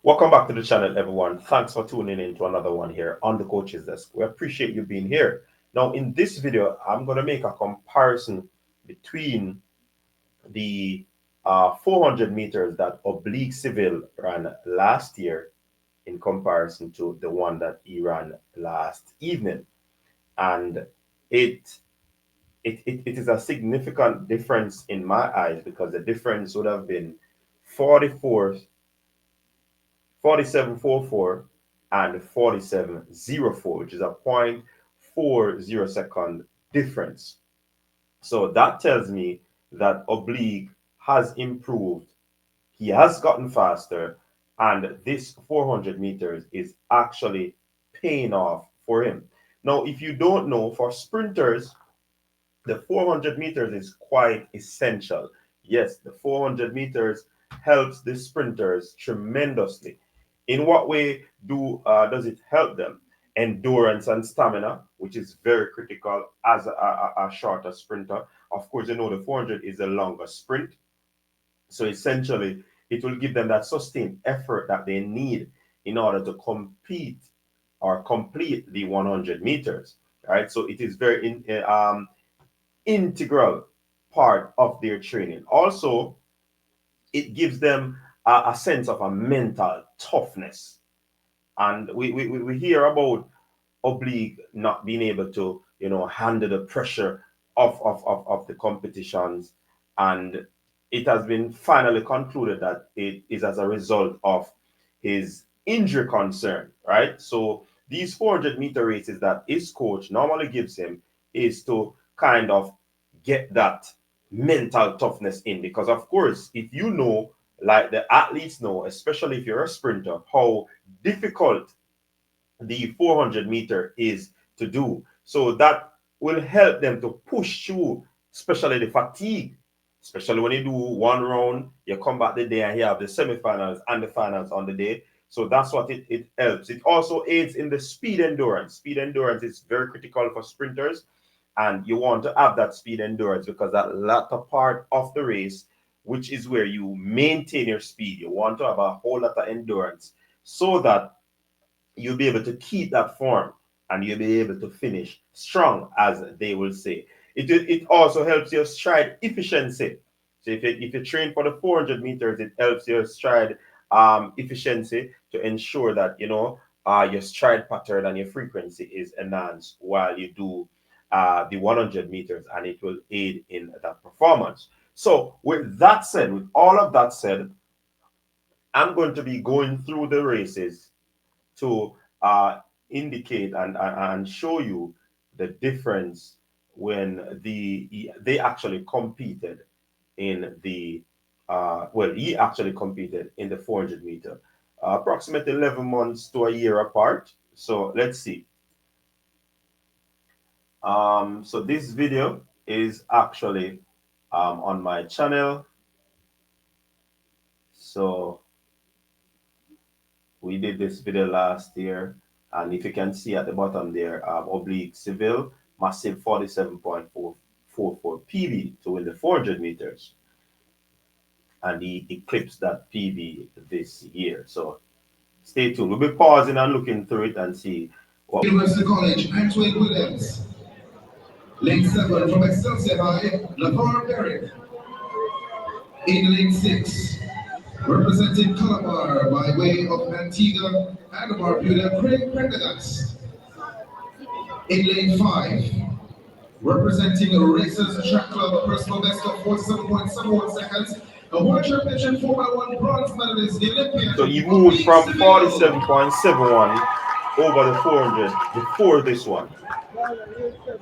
Welcome back to the channel, everyone. Thanks for tuning in to another one here on the Coach's Desk. We appreciate you being here. Now, in this video, I'm going to make a comparison between the 400 meters that Oblique Seville ran last year in comparison to the one that he ran last evening. And it is a significant difference in my eyes, because the difference would have been 44 47.44 and 47.04, which is a 0.40 second difference. So that tells me that Oblique has improved. He has gotten faster, and this 400 meters is actually paying off for him. Now, if you don't know, for sprinters, the 400 meters is quite essential. Yes, the 400 meters helps the sprinters tremendously. In what way does it help them? Endurance and stamina, which is very critical as a shorter sprinter. Of course, you know the 400 is a longer sprint. So essentially, it will give them that sustained effort that they need in order to compete or complete the 100 meters. Right? So it is very integral part of their training. Also, it gives them a sense of a mental toughness. And we hear about Oblique not being able to, handle the pressure of the competitions. And it has been finally concluded that it is as a result of his injury concern, right? So these 400-meter races that his coach normally gives him is to kind of get that mental toughness in. Because, of course, if you know, like the athletes know, especially if you're a sprinter, how difficult the 400 meter is to do. So that will help them to push through, especially the fatigue. Especially when you do one round, you come back the day and you have the semifinals and the finals on the day. So that's what it helps. It also aids in the speed endurance. Speed endurance is very critical for sprinters, and you want to have that speed endurance because that latter part of the race, which is where you maintain your speed, you want to have a whole lot of endurance so that you'll be able to keep that form and you'll be able to finish strong, as they will say. It also helps your stride efficiency. So if you train for the 400 meters, it helps your stride efficiency to ensure that your stride pattern and your frequency is enhanced while you do the 100 meters, and it will aid in that performance. So with that said, with all of that said, I'm going to be going through the races to indicate and show you the difference when they actually competed in the he actually competed in the 400 meter, approximately 11 months to a year apart. So let's see. So this video is actually on my channel. So we did this video last year, and if you can see at the bottom there, Oblique Seville, massive 47.444 PB to win the 400 meters. And he eclipsed that PB this year. So stay tuned. We'll be pausing and looking through it and see what. University College, Antwain Williams. Lane 7 from Excelsior High, LaVar Berrick. In lane 6, representing Calabar by way of Antigua and Barbuda, Craig Prendergast. In lane 5, representing Racers Track Club, personal best of 47.71 seconds, a world championship 4x1 bronze medalist, the Olympian. So he moved from 47.71 over the 400 before this one.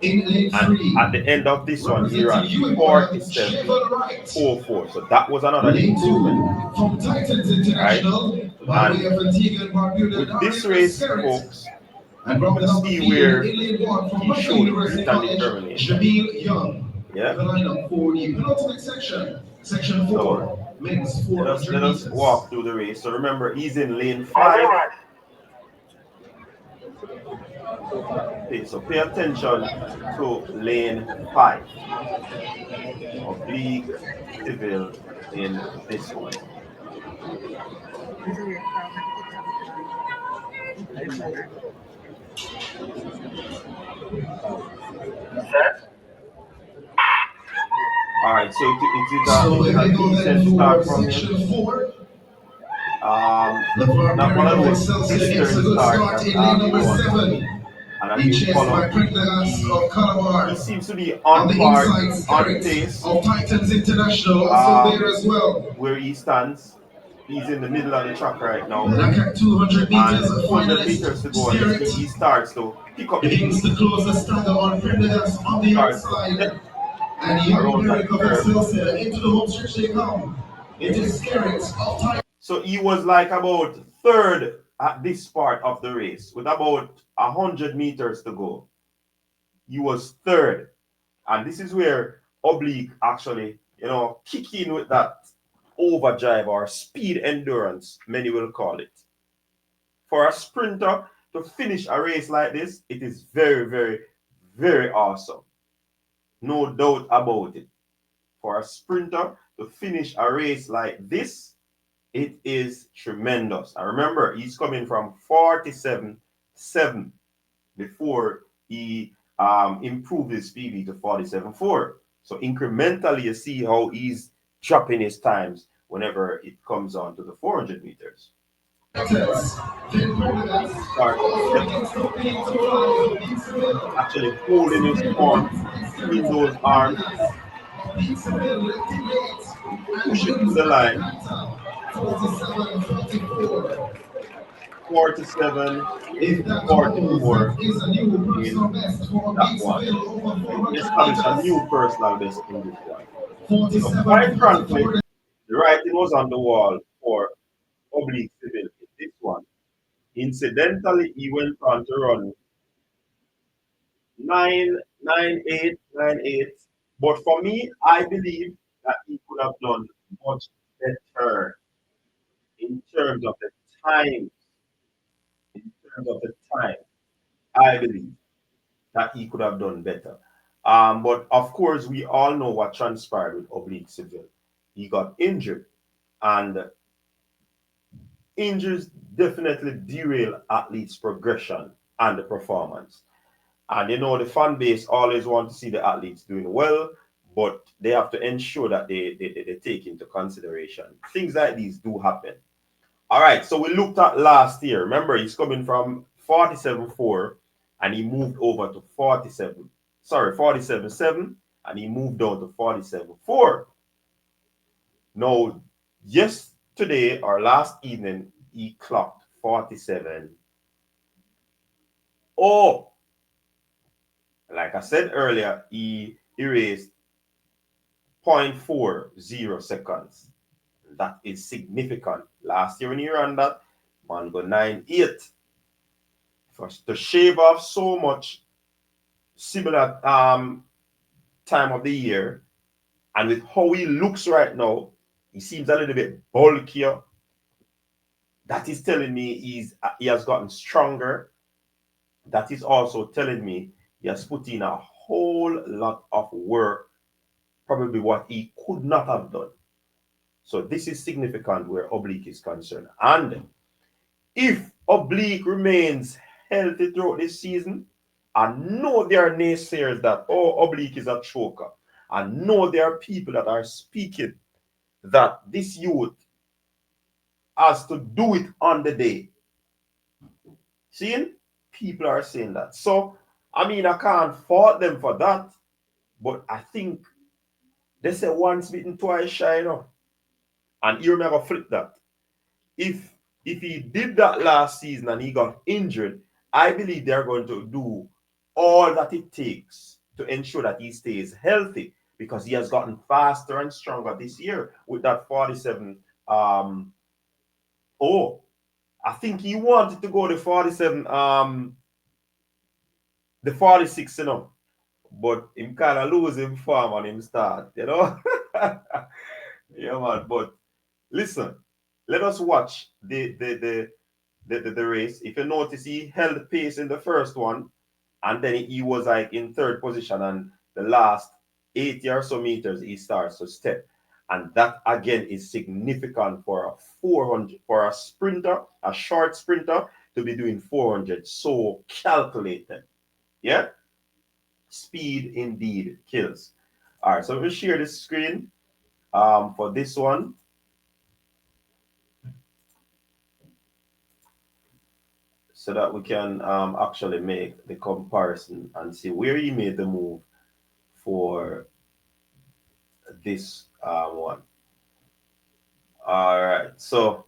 In lane 3, at the end of this one, he ran 47.44. So that was another improvement. From Titans International, right? And with this race, folks, let's see where he showed grit and determination. Yeah. The lineup for the penultimate section, section 4, men's 400 let us walk through the race. So remember, he's in lane 5. Okay, so pay attention to lane 5. Oblique Seville in this one. All right, so it So is if a we go then decent for start from him. section 4, It's LeVar not one Perry of of those Excelsior gets a blistering good start start that in lane you number want to 7. see. And as He you chased follow, by Prendergast of he Calabar. seems to be On on the par, inside, on Skerrit pace. of Titans International also there Um, as well. where he stands, he's in the middle of the track right now, Like at 200 and meters, 200 meters finalist to go. And you see, Skerrit he starts to pick up the begins pace. to close the stagger on Prendergast on the Starts to step outside. And young around that Derek of curve. Excelsior into the home stretch they come. It is Skerrit of Titans. So he was like about third at this part of the race, with about 100 meters to go. He was third. And this is where Oblique actually, kick in with that overdrive or speed endurance, many will call it. For a sprinter to finish a race like this, it is very, very, very awesome. No doubt about it. For a sprinter to finish a race like this, it is tremendous. And remember, he's coming from 47.7 before he improved his PB to 47.4. So incrementally, you see how he's dropping his times whenever it comes on to the 400 meters. He starts to step, actually holding his form, swinging those arms, push it to the line. 47, If that holds, 44 that is a new in personal best for that Oblique one. Seville over So he 400 established a meters. new personal best in this one. So quite frankly, 47.44. the writing was on the wall for Oblique Seville in this one. Incidentally, he went on to run 9.98.98. But for me, I believe that he could have done much better in terms of the time. In terms of the time, I believe that he could have done better. But of course, we all know what transpired with Oblique Seville. He got injured, and injuries definitely derail athletes' progression and the performance. And the fan base always want to see the athletes doing well, but they have to ensure that they take into consideration. Things like these do happen. All right, so we looked at last year. Remember, he's coming from 47.4 and he moved over to 47.7, and he moved down to 47.4. Now, yesterday or last evening, he clocked 47. Oh, like I said earlier, he erased 0.40 seconds. That is significant. Last year when he ran that, man go 9.8. For to shave off so much similar time of the year, and with how he looks right now, he seems a little bit bulkier. That is telling me he has gotten stronger. That is also telling me he has put in a whole lot of work, probably what he could not have done. So this is significant where Oblique is concerned. And if Oblique remains healthy throughout this season, I know there are naysayers that, oh, Oblique is a choker. I know there are people that are speaking that this youth has to do it on the day. Seeing? People are saying that. So, I mean, I can't fault them for that. But I think they say once bitten, twice shy, And you're going to flip that. If he did that last season and he got injured, I believe they're going to do all that it takes to ensure that he stays healthy, because he has gotten faster and stronger this year with that 47. Oh, I think he wanted to go the 47, the 46, but him kind of lose him form on him start. Yeah, man. But listen, let us watch the race. If you notice, he held pace in the first one, and then he was like in third position, and the last 80 or so meters he starts to step. And that again is significant for a 400, for a sprinter, a short sprinter, to be doing 400. So calculated. Yeah? Speed indeed kills. All right, so let me share the screen for this one. So that we can actually make the comparison and see where he made the move for this one. All right, so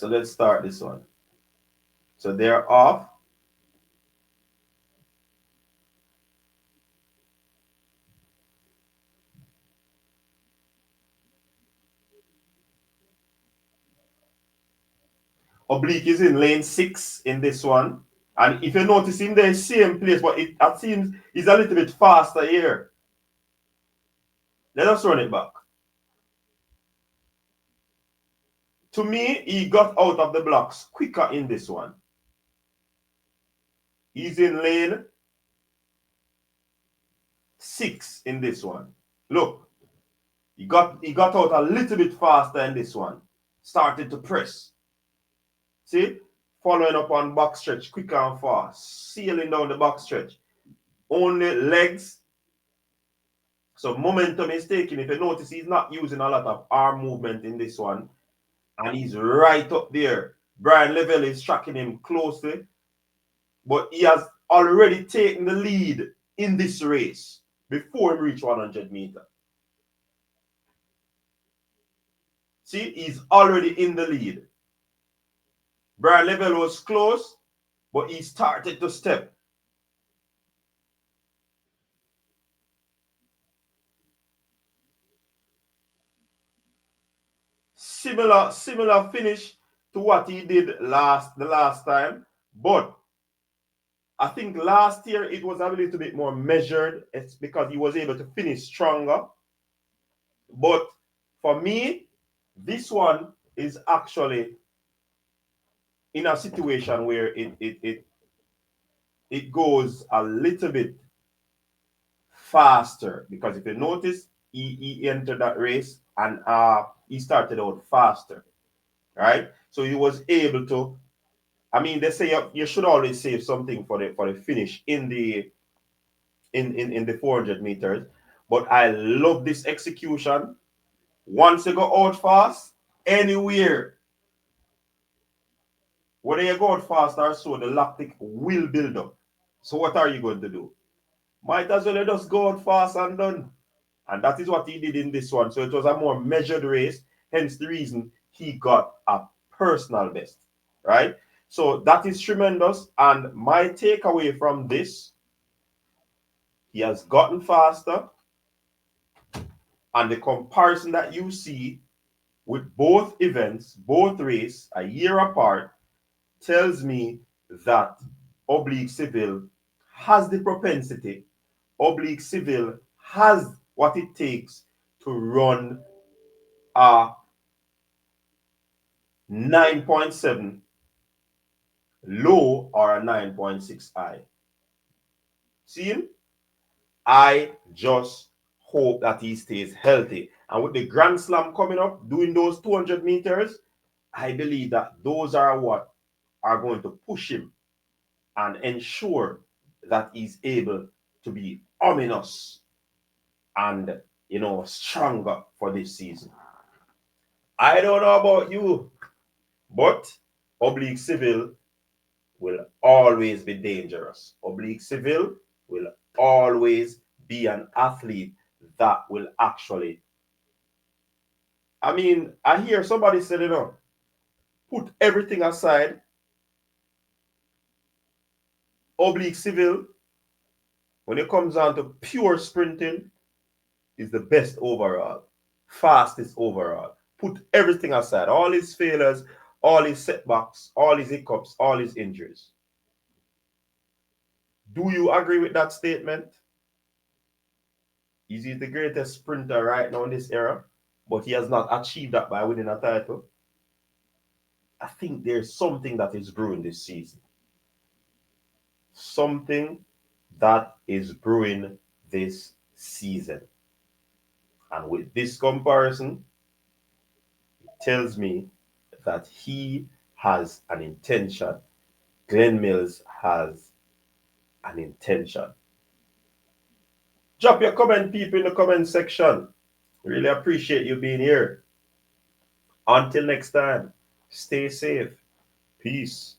let's start this one. So they're off. Oblique is in lane 6 in this one. And if you notice in the same place, but it seems he's a little bit faster here. Let us run it back. To me, he got out of the blocks quicker in this one. He's in lane 6 in this one. Look, he got out a little bit faster in this one. Started to press. See? Following up on back stretch, quicker and fast. Sailing down the back stretch. Only legs. So momentum is taking. If you notice, he's not using a lot of arm movement in this one. And he's right up there. Brian Level is tracking him closely. But he has already taken the lead in this race before he reached 100 meters. See, he's already in the lead. Brian Level was close, but he started to step. Similar finish to what he did the last time, but I think last year it was a little bit more measured. It's because he was able to finish stronger. But for me, this one is actually in a situation where it goes a little bit faster, because if you notice, he entered that race and he started out faster, right? So he was able to. I mean, they say you should always save something for the finish in the 400 meters. But I love this execution. Once you go out fast, anywhere, whether you go out fast or so, the lactic will build up. So what are you going to do? Might as well just go out fast and done. And that is what he did in this one. So it was a more measured race, hence the reason he got a personal best, right? So that is tremendous. And my takeaway from this, he has gotten faster. And the comparison that you see with both events, both races, a year apart, tells me that Oblique Seville has the propensity. Oblique Seville has what it takes to run a 9.7 low or a 9.6 high. See? I just hope that he stays healthy. And with the Grand Slam coming up, doing those 200 meters, I believe that those are what are going to push him and ensure that he's able to be ominous and, stronger for this season. I don't know about you, but Oblique Seville will always be dangerous. Oblique Seville will always be an athlete that will actually. I mean, I hear somebody say, put everything aside. Oblique Seville, when it comes down to pure sprinting, is the best overall, fastest overall. Put everything aside, all his failures, all his setbacks, all his hiccups, all his injuries. Do you agree with that statement? Is he the greatest sprinter right now in this era? But he has not achieved that by winning a title. I think there's something that is brewing this season. something that is brewing this season. And with this comparison, it tells me that he has an intention. Glenn Mills has an intention. Drop your comment, people, in the comment section. Really appreciate you being here. Until next time, stay safe. Peace.